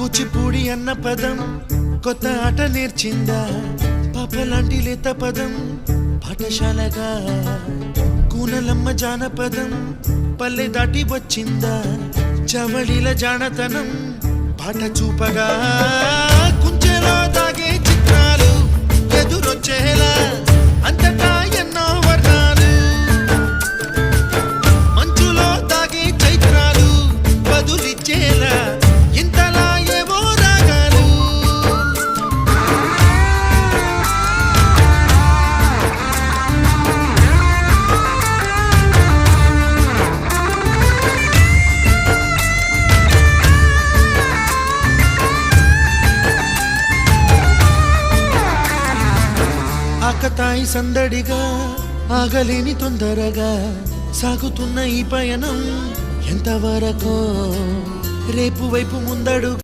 కూచిపూడి అన్న పదం కొత్త ఆట నేర్చిందా, పాపలాంటి లేత పదం పాఠశాలగా. కూనలమ్మ జానపదం పల్లె దాటి వచ్చిందా, చవళిల జానతనం పాట చూపగా. కుంచెలో దాగే చిత్రాలు ఎదురొచ్చేలా అంతటా ఎన్నో వర్ణాలు, మంచులో దాగే చైత్రాలు బదులిచ్చేలా ఇంతలా ఏవో రాగాలు. ఆకతాయి సందడిగా ఆగలేని తొందరగా సాగుతున్న ఈ పయనం ఎంతవరకో రేపు వైపు ముందడు.